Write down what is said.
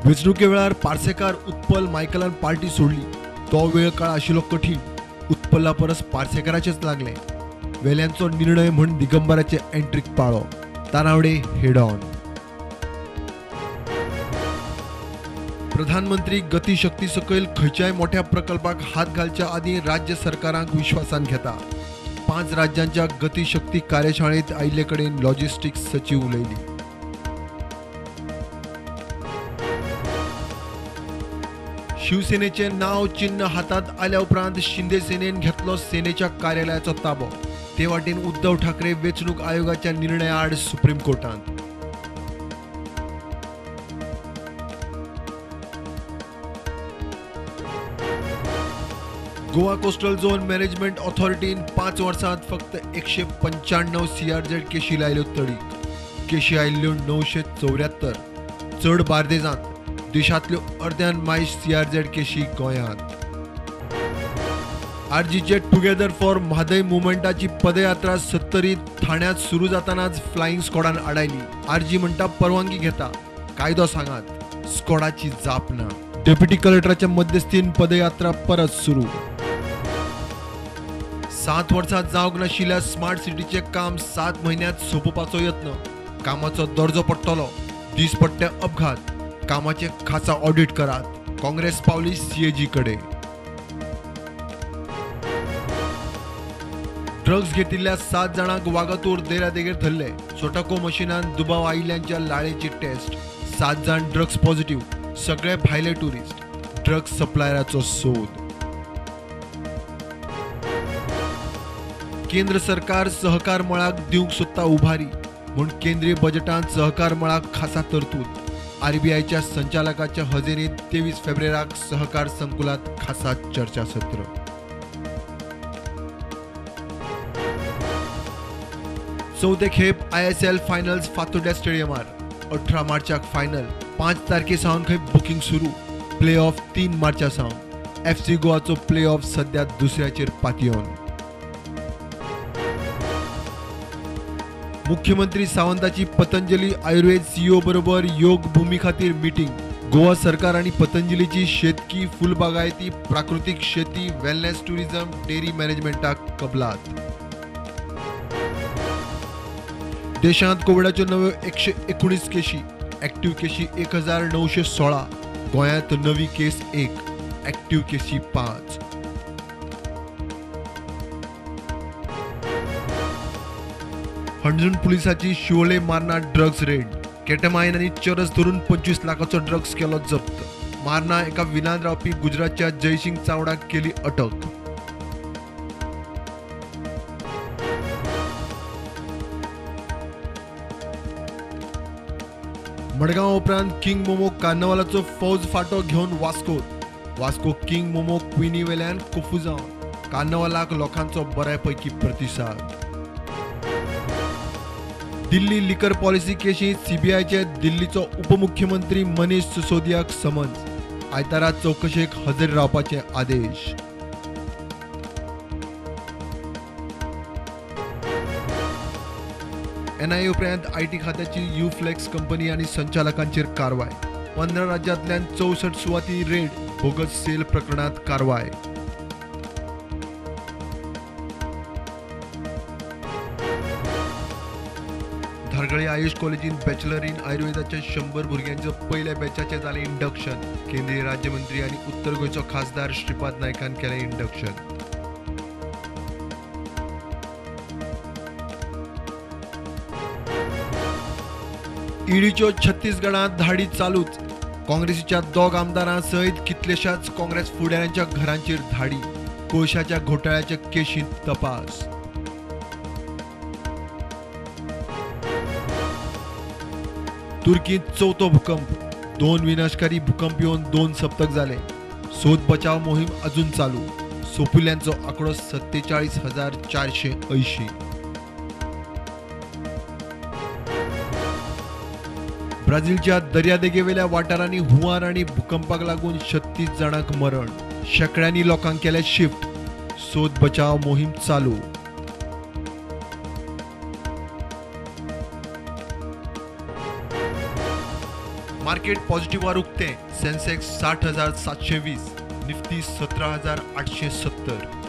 वेचणुके वेळार पार्सेकार उत्पल मायकलान पार्टी सोडली. तो वेळ काळ आशिल्लो कठीण. उत्पला परस पार्सेकाराचेच लागले. वेल्यांचो निर्णय म्हण दिगंबराचे एंट्रीक पाळो. तानावडे हेड ऑन. प्रधानमंत्री गती शक्ती सकयल खंयच्याय मोठ्या प्रकल्पाक हात घालच्या आदी राज्य सरकारांक विश्वासान घेता. 5 राज्यांच्या गती शक्ती कार्यशाळेत आयिल्ले कडेन लॉजिस्टिक्स सचिव उलयली. शिवसेनेचे नाव चिन्ह हातात आल्या उपरांत शिंदे सेनेन घेतलो सेनेच्या कार्यालयाचो ताबो. ते वाटेन उद्धव ठाकरे वेचणूक आयोगाच्या निर्णया आड सुप्रीम कोर्टांत. गोवा कोस्टल झोन मॅनेजमेंट ऑथॉरिटीन 5 वर्सांत फक्त 195 CRZ केशी लायल्यो तडीक. केशी आयिल्ल्यो 974. चड बार्देजांत. देशांतल्यो अर्द्यान मायज CRZ केशी गोंयांत. आरजीचे टुगेदर फॉर म्हादय मुवमेंटाची पदयात्रा 70 ठाण्यात सुरू जातानाच फ्लाइंग स्क्वॉडान आडायली. आरजी म्हणटा परवानगी घेता, कायदो सांगात. स्क्वॉडाची जाप ना. डेप्युटी कलेक्टराच्या मध्यस्थीन पदयात्रा परत सुरू. 7 वर्सां जावंक नाशिल्ल्या स्मार्ट सिटीचे काम 7 म्हयन्यांत सोंपोवपाचो यत्न. कामाचो दर्जो पडटलो. दिसपट्टे अपघात. कामाचे खासा ऑडिट करात. काँग्रेस पावली CAG कडे. ड्रग्ज घेतिल्ल्या 7 जाणांक वागातूर देरादेगेर धरले. सोटाको मशिनान दुबाव आयिल्ल्यांच्या लाळेची टेस्ट. 7 जाण ड्रग्ज पॉझिटिव्ह. सगळे भायले टुरिस्ट. ड्रग्ज सप्लायराचो सोद. केंद्र सरकार सहकार मळाक दिवंक सोदता उभारी म्हूण केंद्रीय बजेटांत सहकार मळाक खासा तरतूद. RBIच्या संचालकाच्या हजेरीत 23 फेब्रुवारीक सहकार संकुलात खासा चर्चासत्र. चौथे खेप ISL फायनल्स फातोड्ड्या स्टेडियमार. 18 मार्चाक फायनल. 5 तारखेसावन खंय बुकींग सुरू. प्ले ऑफ 3 मार्चासावन. FC गोवाचो प्ले ऑफ सध्या दुसऱ्याचेर पातयेवन. मुख्यमंत्री सावंताची पतंजली आयुर्वेद CEO बरोबर योग भूमी खातीर मिटींग. गोवा सरकार आणि पतंजलीची शेतकी, फुलबागायती, प्राकृतिक शेती, वेलनेस टुरिझम, डेअरी मॅनेजमेंटाक कबलात. देशांत कोविडाच्यो नव्यो 119 केशी. ॲक्टिव्ह केशी 1916. गोंयांत नवी केस 1. ॲक्टिव्ह केशी 5. हणजूण पुलिसाची शिवोले मारना ड्रग्ज रेड. केटमाइन आनी चरस धरून 25 लाखाचो ड्रग्ज केलो जप्त. मारना एका विनान रावपी गुजरातच्या जयसिंग चावडाक केली अटक. मडगांव उपरांत किंग मोमो कार्नावालाचो फौज फाटो घेवन वास्को किंग मोमो क्विनी वेल्यान कोफू जावन. कार्नावालाक लोकांचो बऱ्यापैकी प्रतिसाद. दिल्ली लिकर पॉलिसी केशींत CBIचे दिल्लीचो उपमुख्यमंत्री मनीष सिसोदियाक समन्स. आयतारा चौकशेक हजर रावपाचे आदेश. NIA उपरांत IT खात्याची युफ्लेक्स कंपनी आणि संचालकांचेर कारवाय. 15 राज्यांतल्यान 64 सुवाती रेड. बोगस सेल प्रकरणात कारवाय. धारगळे आयुष कॉलेजीन बॅचलर इन आयुर्वेदाच्या 100 भुरग्यांच्या पहिल्या बॅचाचे जाले इंडक्शन. केंद्रीय राज्यमंत्री आणि उत्तर गोंयचो खासदार श्रीपाद नायकान केले इंडक्शन. ईडीच्यो छत्तीसगडांत धाडी चालूच. काँग्रेसीच्या 2 आमदारां सयत कितलेशाच काँग्रेस फुडाऱ्यांच्या घरांचेर धाडी. कोळशाच्या घोटाळ्याच्या केशींत तपास. तुर्कीत 4थो भूकंप. 2 विनाशकारी भूकंप येवन 2 सप्तक जाले. सोद बचाव मोहीम अजून चालू. सोपिल्ल्यांचो आंकडो 47,480. ब्राझीलच्या दर्यादेगेवेल्या वाठारांनी हुंवार आणि भूकंपाक लागून 36 जाणांक मरण. शेकड्यांनी लोकांक केले शिफ्ट. सोद बचाव मोहीम चालू. मार्केट पॉझिटिव्हवर उगते. Sensex 60,720, Nifty 17,870.